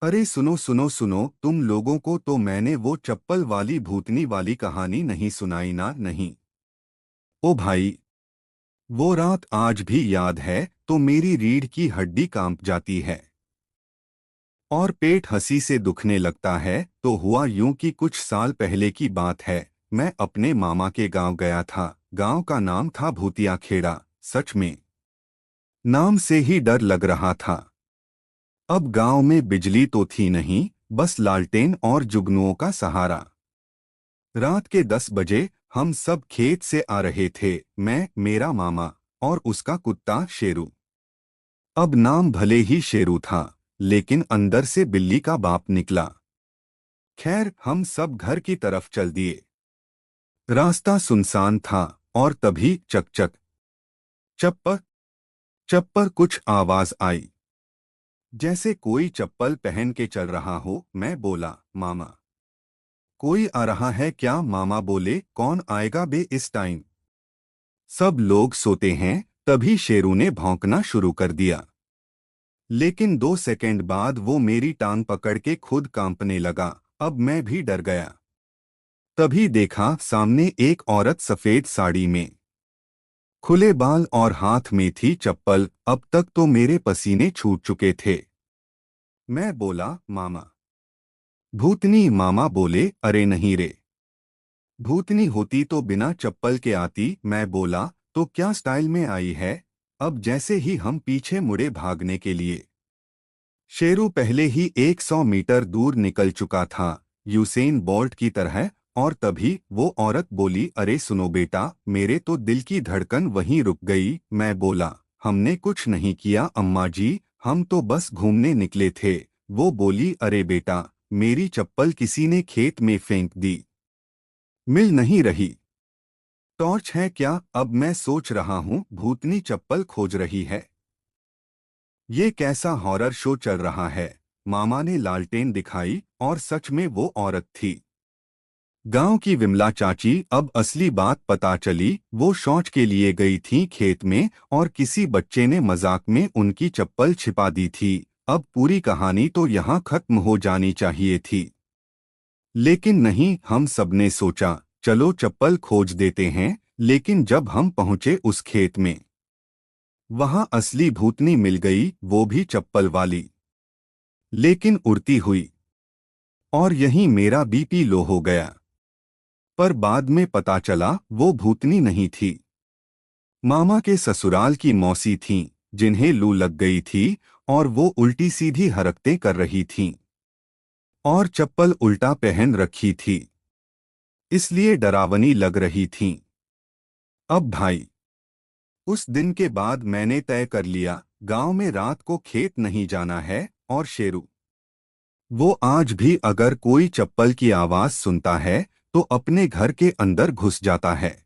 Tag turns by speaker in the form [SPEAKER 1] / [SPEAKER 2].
[SPEAKER 1] अरे सुनो सुनो सुनो, तुम लोगों को तो मैंने वो चप्पल वाली भूतनी वाली कहानी नहीं सुनाई ना? नहीं। ओ भाई, वो रात आज भी याद है तो मेरी रीढ़ की हड्डी कांप जाती है और पेट हंसी से दुखने लगता है। तो हुआ यूं कि कुछ साल पहले की बात है। मैं अपने मामा के गांव गया था। गांव का नाम था भूतिया खेड़ा। सच में नाम से ही डर लग रहा था। अब गांव में बिजली तो थी नहीं, बस लालटेन और जुगनुओं का सहारा। रात के 10 बजे हम सब खेत से आ रहे थे। मैं, मेरा मामा और उसका कुत्ता शेरू। अब नाम भले ही शेरू था, लेकिन अंदर से बिल्ली का बाप निकला। खैर, हम सब घर की तरफ चल दिए। रास्ता सुनसान था और तभी चक चक चप्पर चप्पर कुछ आवाज आई, जैसे कोई चप्पल पहन के चल रहा हो। मैं बोला, मामा कोई आ रहा है क्या? मामा बोले, कौन आएगा बे इस टाइम, सब लोग सोते हैं। तभी शेरू ने भौंकना शुरू कर दिया, लेकिन 2 सेकंड बाद वो मेरी टांग पकड़ के खुद कांपने लगा। अब मैं भी डर गया। तभी देखा सामने एक औरत सफेद साड़ी में, खुले बाल और हाथ में थी चप्पल। अब तक तो मेरे पसीने छूट चुके थे। मैं बोला, मामा भूतनी? मामा बोले, अरे नहीं रे, भूतनी होती तो बिना चप्पल के आती। मैं बोला, तो क्या स्टाइल में आई है? अब जैसे ही हम पीछे मुड़े भागने के लिए, शेरू पहले ही 100 मीटर दूर निकल चुका था, यूसेन बोल्ट की तरह। और तभी वो औरत बोली, अरे सुनो बेटा। मेरे तो दिल की धड़कन वहीं रुक गई। मैं बोला, हमने कुछ नहीं किया अम्मा जी, हम तो बस घूमने निकले थे। वो बोली, अरे बेटा, मेरी चप्पल किसी ने खेत में फेंक दी, मिल नहीं रही। टॉर्च है क्या? अब मैं सोच रहा हूँ भूतनी चप्पल खोज रही है। ये कैसा हॉरर शो चल रहा है? मामा ने लालटेन दिखाई और सच में वो औरत थी, गांव की विमला चाची। अब असली बात पता चली, वो शौच के लिए गई थी खेत में और किसी बच्चे ने मजाक में उनकी चप्पल छिपा दी थी। अब पूरी कहानी तो यहाँ खत्म हो जानी चाहिए थी, लेकिन नहीं। हम सबने सोचा, चलो चप्पल खोज देते हैं। लेकिन जब हम पहुंचे उस खेत में, वहां असली भूतनी मिल गई, वो भी चप्पल वाली, लेकिन उड़ती हुई। और यहीं मेरा बीपी लो हो गया। पर बाद में पता चला वो भूतनी नहीं थी, मामा के ससुराल की मौसी थीं, जिन्हें लू लग गई थी और वो उल्टी सीधी हरकतें कर रही थीं और चप्पल उल्टा पहन रखी थी, इसलिए डरावनी लग रही थीं। अब भाई, उस दिन के बाद मैंने तय कर लिया, गांव में रात को खेत नहीं जाना है। और शेरू, वो आज भी अगर कोई चप्पल की आवाज सुनता है तो अपने घर के अंदर घुस जाता है।